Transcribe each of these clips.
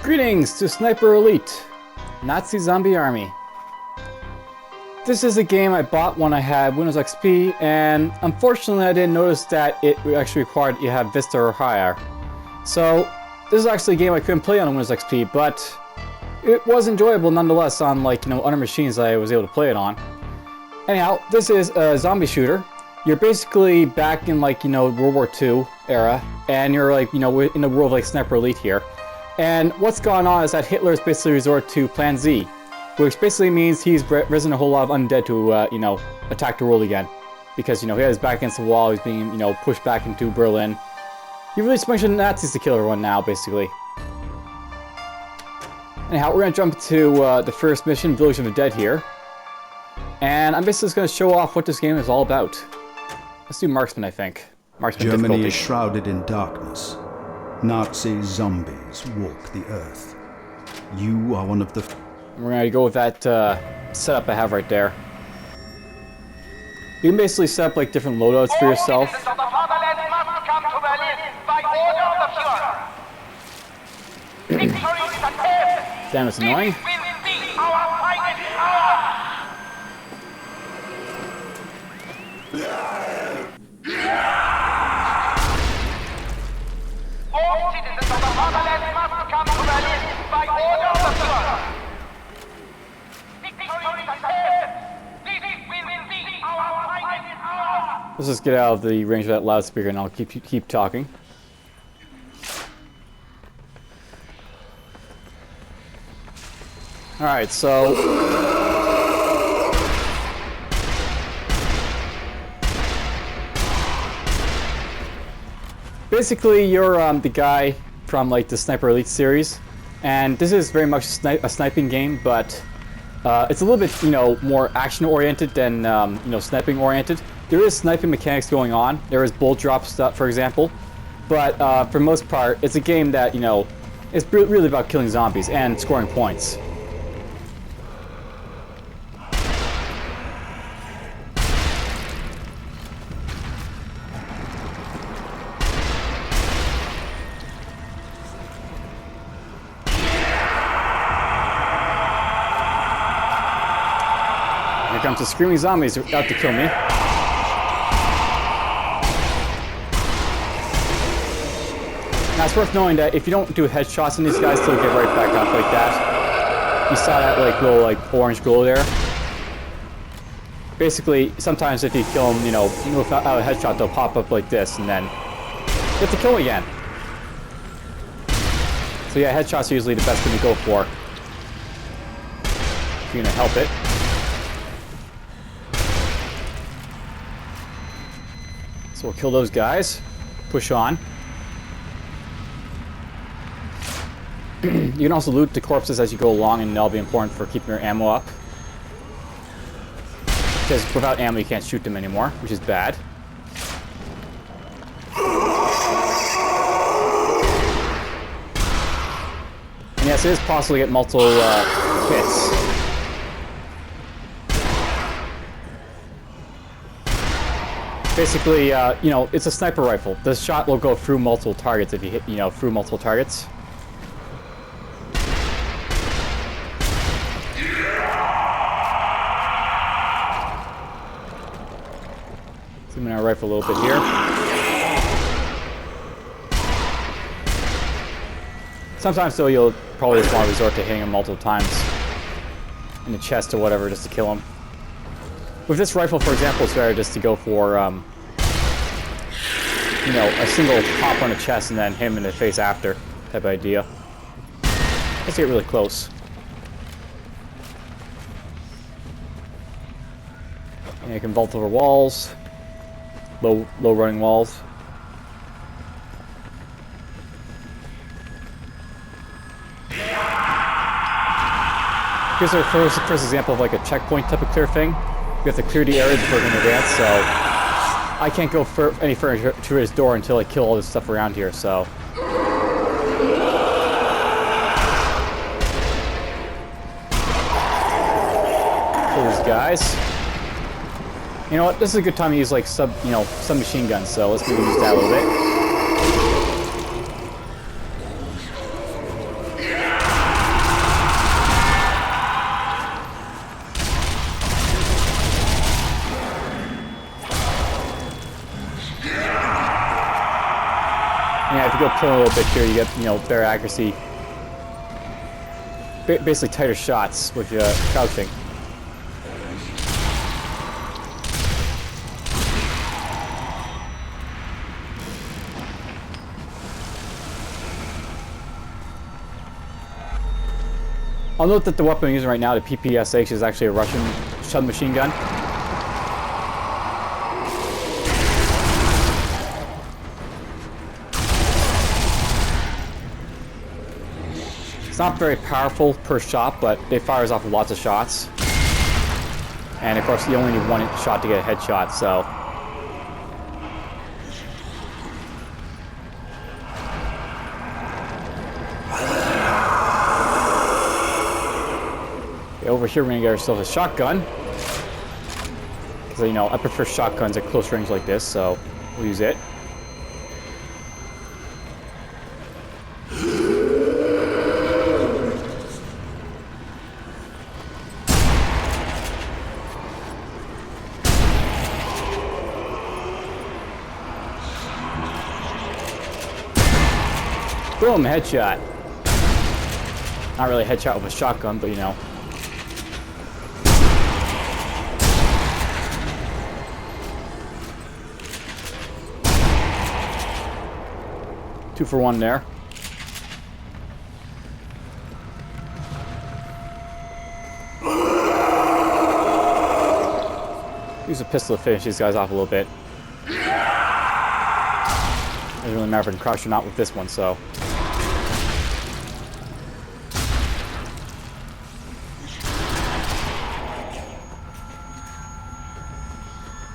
Greetings to Sniper Elite, Nazi Zombie Army. This is a game I bought when I had Windows XP, and unfortunately I didn't notice that it actually required you have Vista or higher. So this is actually a game I couldn't play on Windows XP, but it was enjoyable nonetheless on other machines I was able to play it on. Anyhow, this is a zombie shooter. You're basically back in World War II era, and you're in the world of Sniper Elite here. And what's going on is that Hitler has basically resorted to Plan Z, which basically means he's risen a whole lot of undead to, attack the world again. Because, he has his back against the wall, he's being, pushed back into Berlin. He released a bunch of Nazis to kill everyone now, basically. Anyhow, we're going to jump to the first mission, Village of the Dead here. And I'm basically just going to show off what this game is all about. Let's do Marksman, I think. Marksman Germany difficulty. is shrouded in darkness. Nazi zombies walk the earth. You are one of the... We're going to go with that setup I have right there. You can basically set up different loadouts for yourself. Damn, it's annoying. All citizens of the fatherland must come to Berlin by order of the Führer. Victory is attained. This will be our final hour. Let's just get out of the range of that loudspeaker and I'll keep talking. Alright, so... basically, you're the guy from the Sniper Elite series, and this is very much a sniping game, but it's a little bit more action oriented than sniping oriented. There is sniping mechanics going on. There is bullet drop stuff, for example, but for the most part, it's a game that is really about killing zombies and scoring points. Here comes the screaming zombies out to kill me. Now it's worth knowing that if you don't do headshots on these guys, they'll get right back up like that. You saw that little orange glow there. Basically, sometimes if you kill them, without a headshot, they'll pop up like this, and then you have to kill them again. So yeah, headshots are usually the best thing to go for if you're gonna help it. So we'll kill those guys, push on. You can also loot the corpses as you go along, and that'll be important for keeping your ammo up. Because without ammo you can't shoot them anymore, which is bad. And yes, it is possible to get multiple hits. Basically, it's a sniper rifle. The shot will go through multiple targets if you hit, through multiple targets. Zoom in our rifle a little bit here. Sometimes, though, you'll probably just want to resort to hitting him multiple times in the chest or whatever just to kill him. With this rifle, for example, it's better just to go for, a single pop on the chest and then him in the face after type of idea. Let's get really close. And you can vault over walls, low running walls. Here's our first example of a checkpoint type of clear thing. We have to clear the area before we can advance, so I can't go any further to his door until I kill all this stuff around here, so. Kill these guys. You know what, this is a good time to use submachine guns, so let's maybe use that a little bit. Yeah, if you go prone a little bit here, you get, you know, better accuracy. Basically tighter shots with crouching. I'll note that the weapon I'm using right now, the PPSH, is actually a Russian submachine gun. It's not very powerful per shot, but it fires off lots of shots. And of course, you only need one shot to get a headshot, so. Over here, we're gonna get ourselves a shotgun. Because, you know, I prefer shotguns at close range like this, so we'll use it. Boom, headshot. Not really a headshot with a shotgun, but you know. Two for one there. Use a pistol to finish these guys off a little bit. Doesn't really matter if I can crouch or not with this one, so.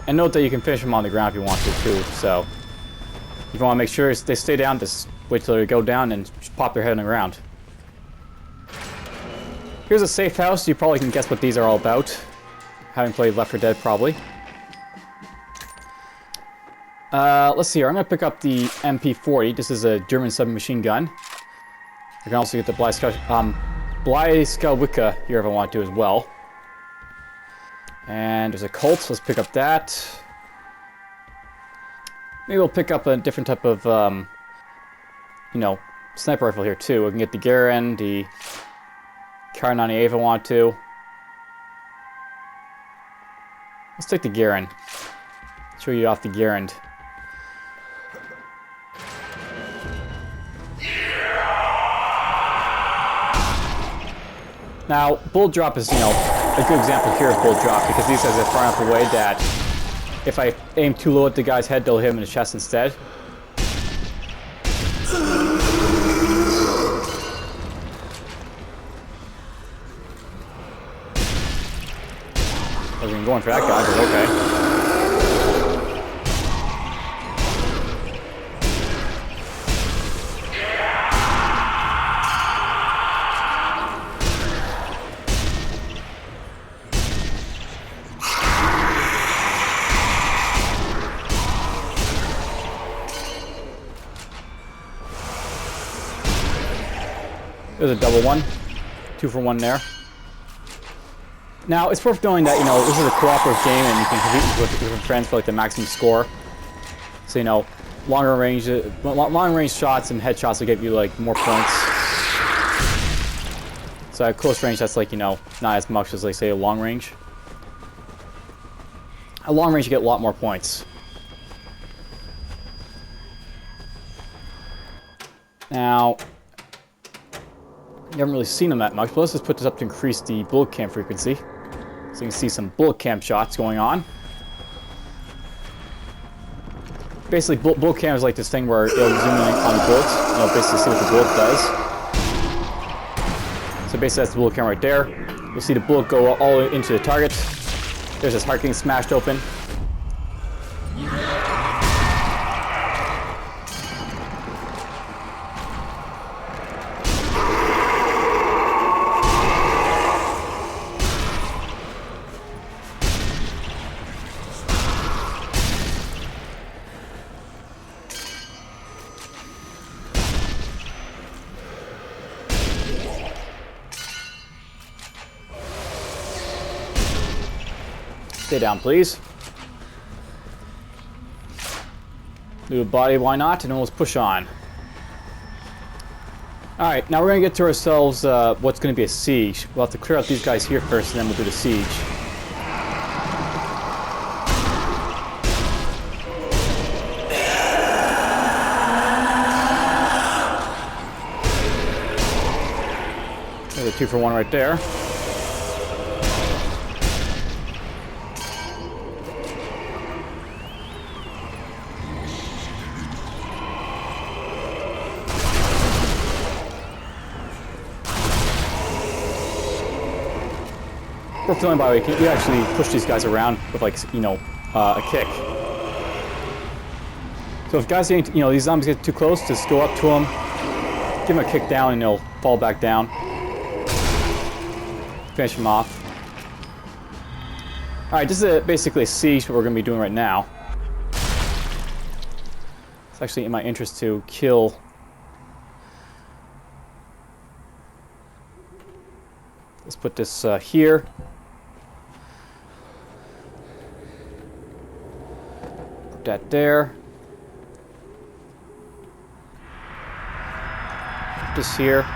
And note that you can finish them on the ground if you want to too, so. If you want to make sure they stay down, just wait till they go down and just pop their head on the ground. Here's a safe house. You probably can guess what these are all about. Having played Left 4 Dead, probably. Let's see here. I'm going to pick up the MP40. This is a German submachine gun. I can also get the Bleiskalwicke here if I want to as well. And there's a Colt. Let's pick up that. Maybe we'll pick up a different type of, you know, sniper rifle here too. We can get the Garand, the Kar98 if I want to. Let's take the Garand. Show you off the Garand. Now, bullet drop is, you know, a good example here of bullet drop because these guys are far enough away that if I aim too low at the guy's head, they'll hit him in the chest instead. I wasn't even going for that guy, but okay. There's a double one. 2 for 1 there. Now, it's worth knowing that, you know, this is a cooperative game and you can compete with your friends for like the maximum score. So, you know, long range shots and headshots will give you like more points. So at close range, that's like, you know, not as much as like say a long range. At long range, you get a lot more points. Now, you haven't really seen them that much, but let's just put this up to increase the bullet cam frequency. So you can see some bullet cam shots going on. Basically, bullet cam is like this thing where it'll zoom in on the bullets, and it'll basically see what the bullet does. So basically that's the bullet cam right there. You'll see the bullet go all into the target. There's his heart getting smashed open. Stay down, please. Do a body, why not? And then let's push on. Alright, now we're gonna get to ourselves what's gonna be a siege. We'll have to clear out these guys here first, and then we'll do the siege. There's a 2-for-1 right there. We're feeling, by the way, you actually push these guys around with, like, you know, a kick. So if guys, you know, these zombies get too close, just go up to them, give them a kick down, and they'll fall back down. Finish them off. Alright, this is basically a siege, what we're going to be doing right now. It's actually in my interest to kill... Let's put this here. Put that there. Put this here.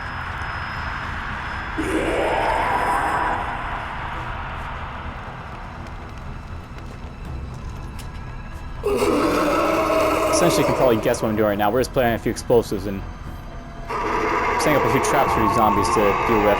Essentially, you can probably guess what I'm doing right now. We're just planting a few explosives and setting up a few traps for these zombies to deal with.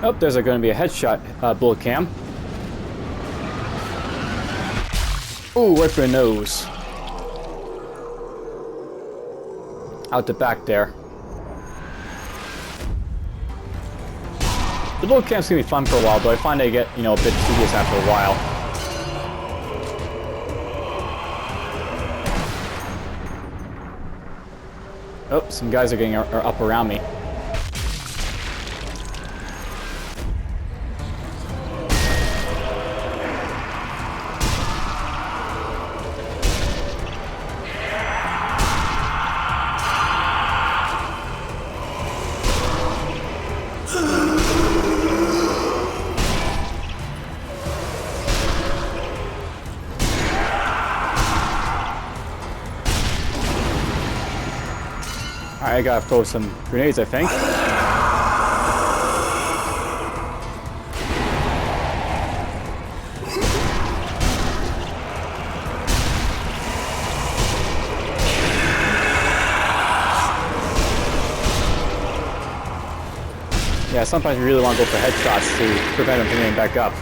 Oh, there's going to be a headshot bullet cam. Ooh, right for the nose. Out the back there. The bullet camp's gonna be fun for a while, but I find they get, you know, a bit tedious after a while. Oh, some guys are up around me. Alright, I gotta throw some grenades, I think. Yeah, sometimes you really want to go for headshots to prevent them from getting back up.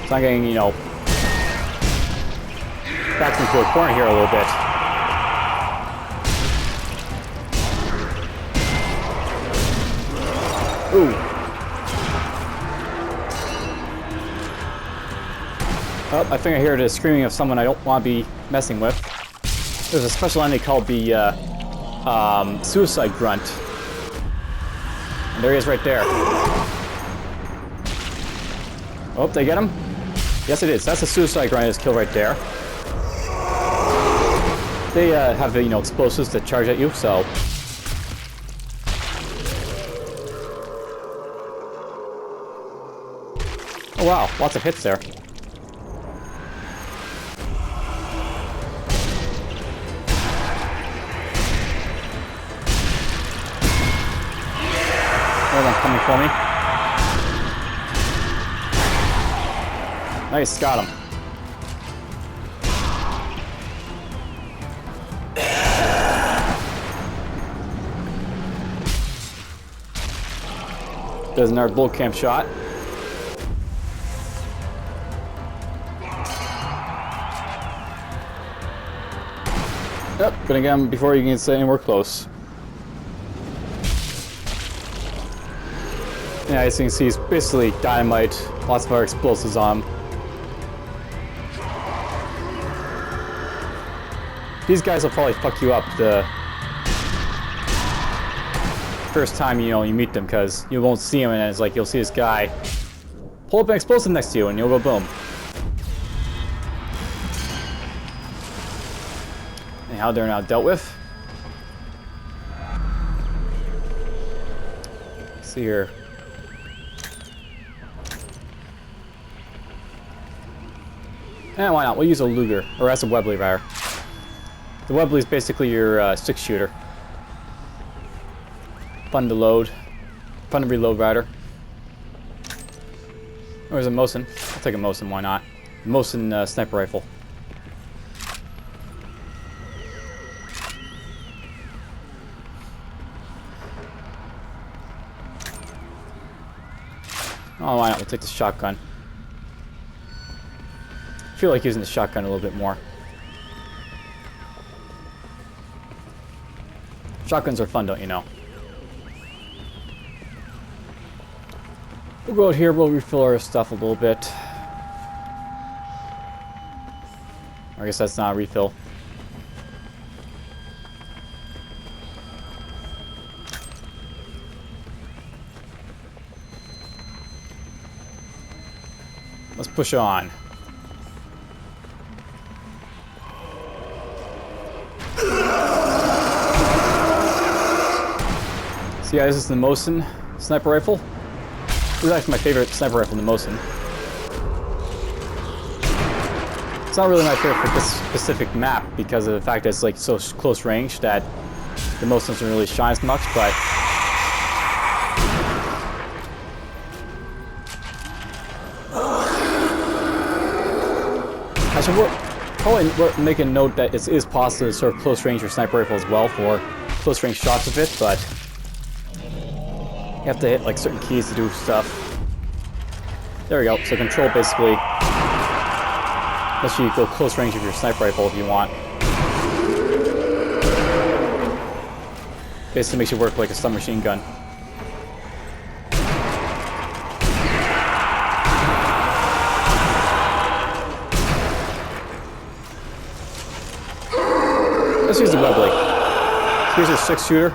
So I'm getting, you know, backed into a corner here a little bit. Ooh. Oh, I think I hear the screaming of someone I don't want to be messing with. There's a special enemy called the suicide grunt. And there he is right there. Oh, they get him? Yes, it is. That's a suicide grunt that's killed right there. They have, you know, explosives that charge at you, so... Oh wow, lots of hits there. Another one coming for me. Nice, got him. There's another bull camp shot. Yep, gonna get him before you can get anywhere close. Yeah, as you can see, he's basically dynamite, lots of other explosives on him. These guys will probably fuck you up the first time, you know, you meet them, because you won't see him, and it's like you'll see this guy pull up an explosive next to you, and you'll go boom. How they're now dealt with. see here. Eh, why not? We'll use a Luger, or as a Webley rather. The Webley is basically your 6-shooter. Fun to load. Fun to reload rather. Or is it Mosin? I'll take a Mosin, why not? Mosin sniper rifle. Oh, why not? We'll take the shotgun. I feel like using the shotgun a little bit more. Shotguns are fun, don't you know? We'll go out here, we'll refill our stuff a little bit. I guess that's not a refill. Let's push on. So yeah, this is the Mosin sniper rifle. This is actually my favorite sniper rifle, the Mosin. It's not really my favorite for this specific map because of the fact that it's like so close range that the Mosin doesn't really shine as much, but actually, we're probably making a note that it is possible to sort of close range your sniper rifle as well for close range shots of it, but you have to hit like certain keys to do stuff. There we go. So control basically lets you go close range of your sniper rifle if you want. Basically makes you work like a submachine gun. Let's use the Webley. Here's a 6-shooter.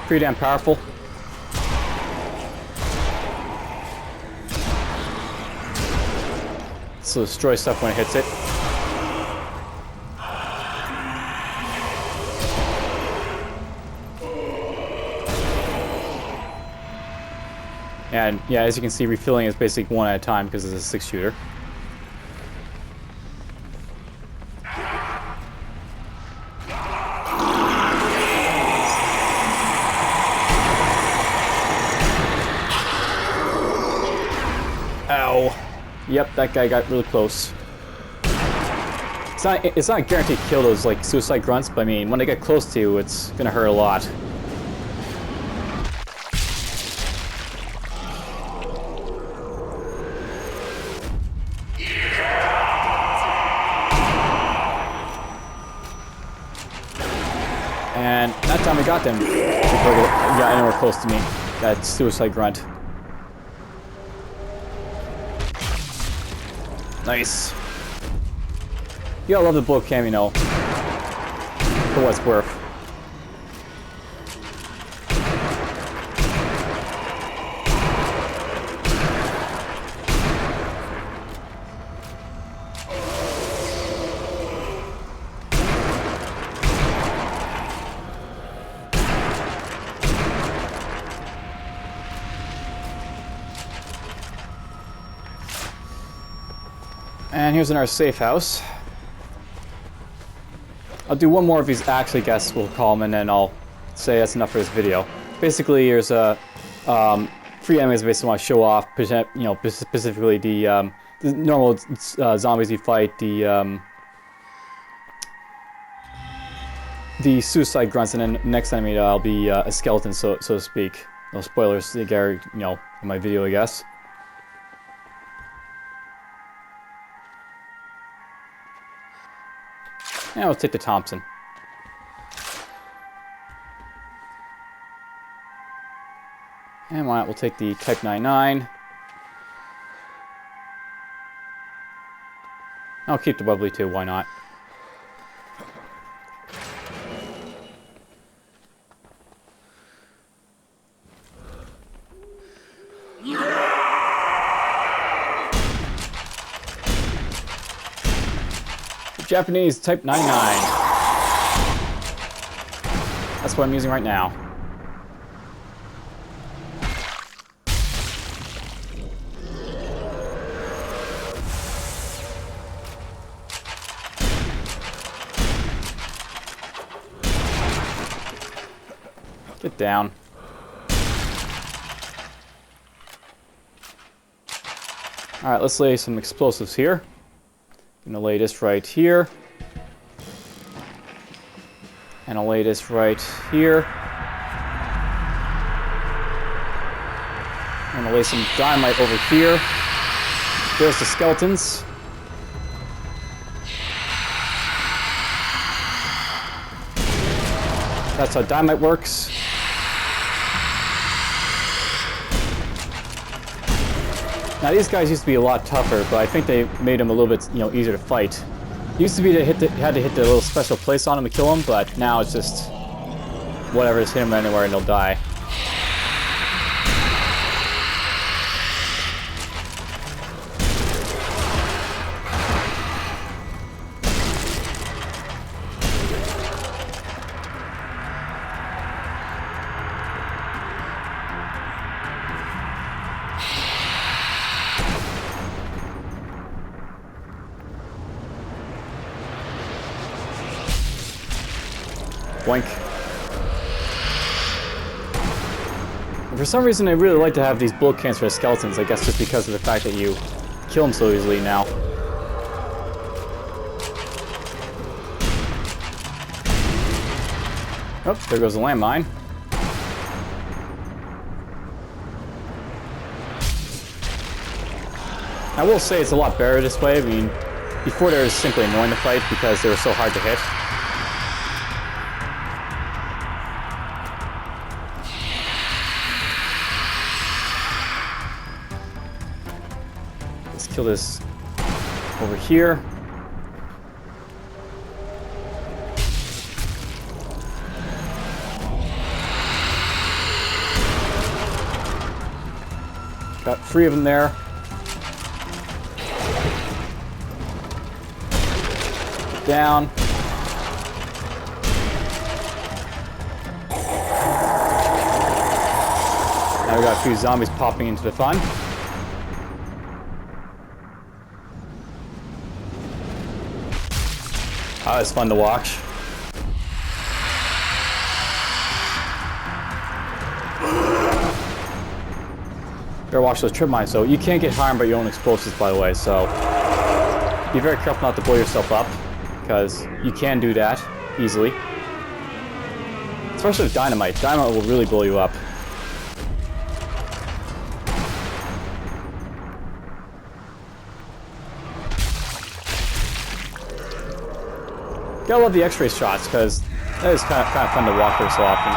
Pretty damn powerful. So destroy stuff when it hits it. And yeah, as you can see, refilling is basically one at a time because it's a 6-shooter. Ow. Yep, that guy got really close. It's not guaranteed to kill those like suicide grunts, but I mean, when they get close to you, it's gonna hurt a lot. And that time I got them before they got anywhere close to me. That suicide grunt. Nice. You gotta love the blow cam, you know. For what it's worth. And here's in our safe house. I'll do one more of these actually guests, we'll call them, and then I'll say that's enough for this video. Basically, here's a free enemies I basically want to show off, you know, specifically the normal zombies you fight, the suicide grunts, and then next enemy I'll be a skeleton, so to speak. No spoilers, you know, in my video, I guess. And we'll take the Thompson. And why not, we'll take the Type 99. I'll keep the Webley too, why not? Japanese Type 99. That's what I'm using right now. Get down. Alright, let's lay some explosives here. Gonna lay this right here. And I'll lay this right here. I'm gonna lay some dynamite over here. There's the skeletons. That's how dynamite works. Now these guys used to be a lot tougher, but I think they made them a little bit, easier to fight. Used to be to had to hit the little special place on them to kill them, but now it's just whatever, just hit them anywhere and they'll die. Boink. And for some reason, I really like to have these bullet cans for skeletons. I guess just because of the fact that you kill them so easily now. Oh, there goes the landmine. I will say it's a lot better this way. I mean, before they were simply annoying to fight because they were so hard to hit. Let's kill this over here. Got 3 of them there. Down. Now we got a few zombies popping into the fun. Oh, it's fun to watch. Better watch those trip mines, so you can't get harmed by your own explosives, by the way, so be very careful not to blow yourself up, because you can do that easily. Especially with dynamite. Dynamite will really blow you up. Gotta love the X-ray shots, because that is kind of fun to walk through so often.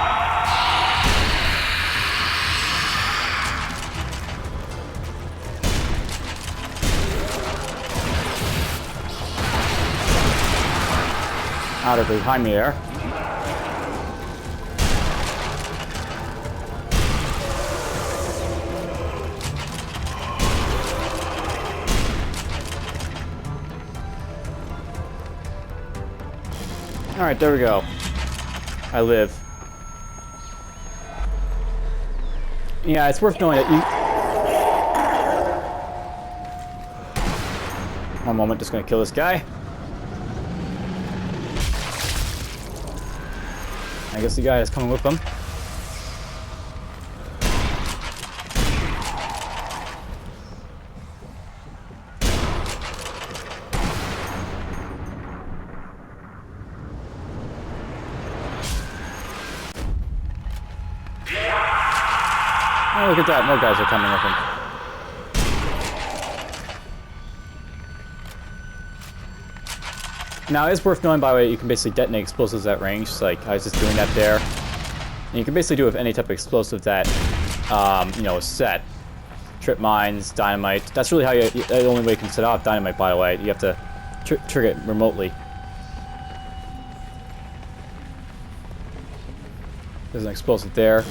Out of behind me there. Alright, there we go. I live. Yeah, it's worth knowing that you... One moment, just gonna kill this guy. I guess the guy is coming with them. Oh, look at that, more guys are coming with him. Now, it's worth knowing, by the way, you can basically detonate explosives at range, like I was just doing that there. And you can basically do it with any type of explosive that, is set. Trip mines, dynamite. That's really how the only way you can set off dynamite, by the way. You have to trigger it remotely. There's an explosive there.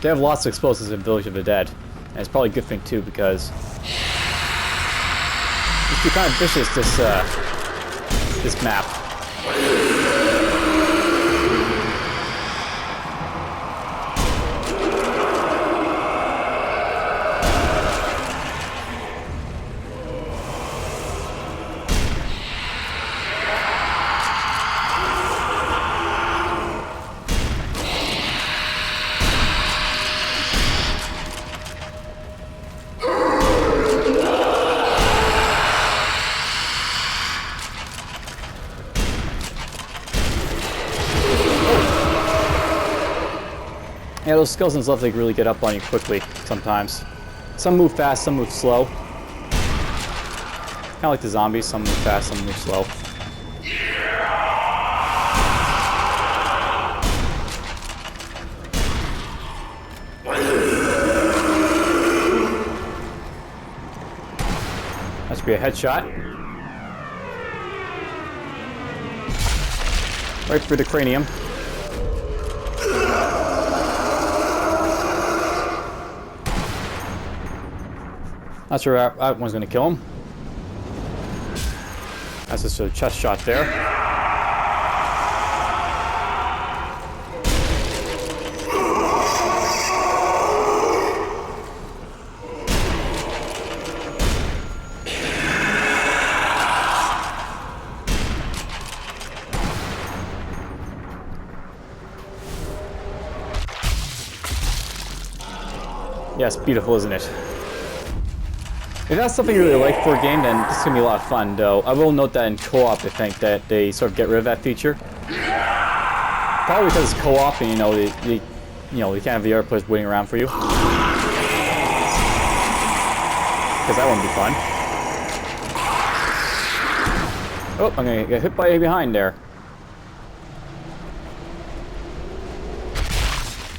They have lots of explosives in Village of the Dead. And it's probably a good thing, too, because it's kind of vicious, this map. Yeah, those skeletons love to really get up on you quickly sometimes. Some move fast, some move slow. Kind of like the zombies, some move fast, some move slow. That should be a headshot. Right through the cranium. Not sure that one's going to kill him. That's just a chest shot there. Yes, beautiful, isn't it? If that's something you really like for a game, then this is going to be a lot of fun, though. I will note that in co-op, I think that they sort of get rid of that feature. Probably because it's co-op and, you can't have the other players waiting around for you. Because that wouldn't be fun. Oh, I'm going to get hit by a behind there.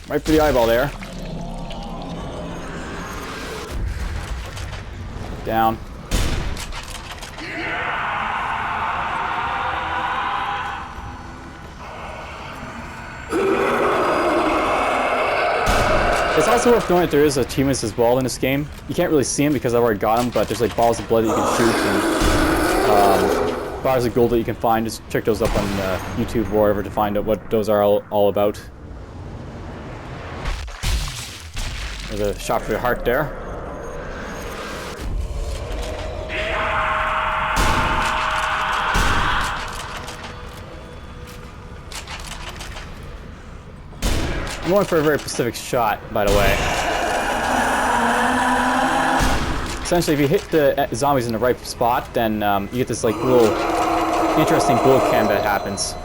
Right for the eyeball there. Down. It's also worth noting that there is achievements as well in this game. You can't really see them because I've already got them, but there's like balls of blood that you can shoot and bars of gold that you can find. Just check those up on YouTube or wherever to find out what those are all about. There's a shot for your heart there. I'm going for a very specific shot, by the way. Essentially, if you hit the zombies in the right spot, then you get this like little interesting bullet cam that happens.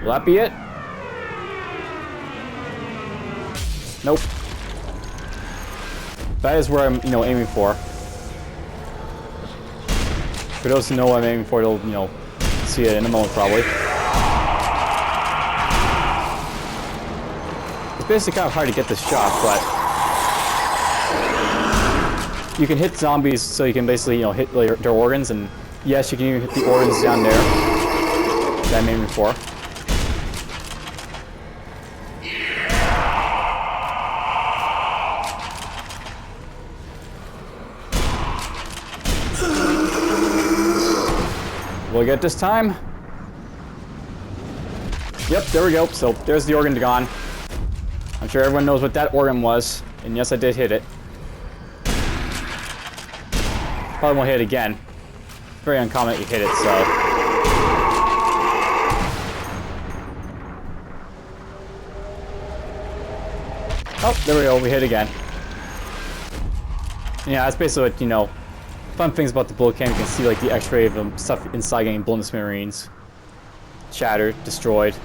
Will that be it? Nope. That is where I'm, aiming for. For those who know what I'm aiming for, they'll, see it in a moment probably. It's basically kind of hard to get this shot, but you can hit zombies, so you can basically, hit their organs, and yes, you can even hit the organs down there that I'm aiming for. Will I get this time? Yep, there we go. So there's the organ gone. I'm sure everyone knows what that organ was, and yes, I did hit it. Probably won't hit it again. Very uncommon that you hit it, so. Oh, there we go, we hit again. And yeah, that's basically what, fun things about the bullet cam. You can see like the x-ray of stuff inside getting blown to smithereens. Shattered, destroyed.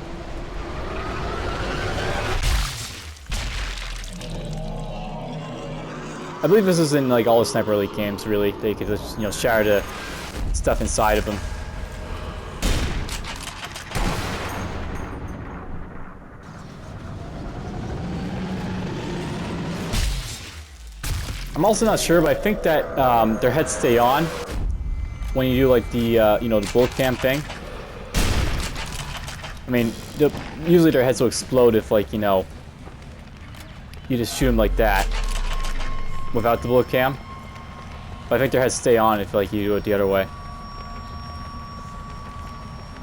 I believe this is in like all the Sniper Elite games, really. They could just, shatter the stuff inside of them. I'm also not sure, but I think that their heads stay on when you do like the the bullet cam thing. I mean, usually their heads will explode if like you just shoot them like that without the bullet cam. But I think their heads stay on if like you do it the other way.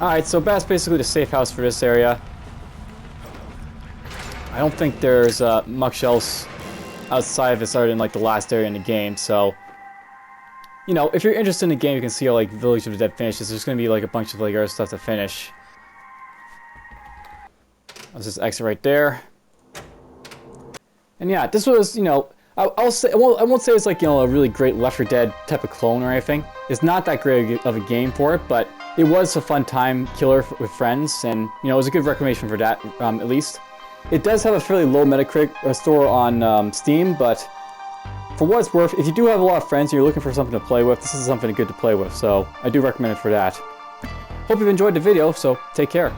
Alright, so that's basically the safe house for this area. I don't think there's much else outside of this other than like the last area in the game, so if you're interested in the game, you can see how like Village of the Dead finishes. There's gonna be like a bunch of like other stuff to finish. Let's just exit right there. And yeah, this was I'll say I won't say it's like a really great Left 4 Dead type of clone or anything. It's not that great of a game for it, but it was a fun time killer with friends, and you know, it was a good recommendation for that, at least. It does have a fairly low Metacritic score on Steam, but for what it's worth, if you do have a lot of friends and you're looking for something to play with, this is something good to play with, so I do recommend it for that. Hope you've enjoyed the video, so take care.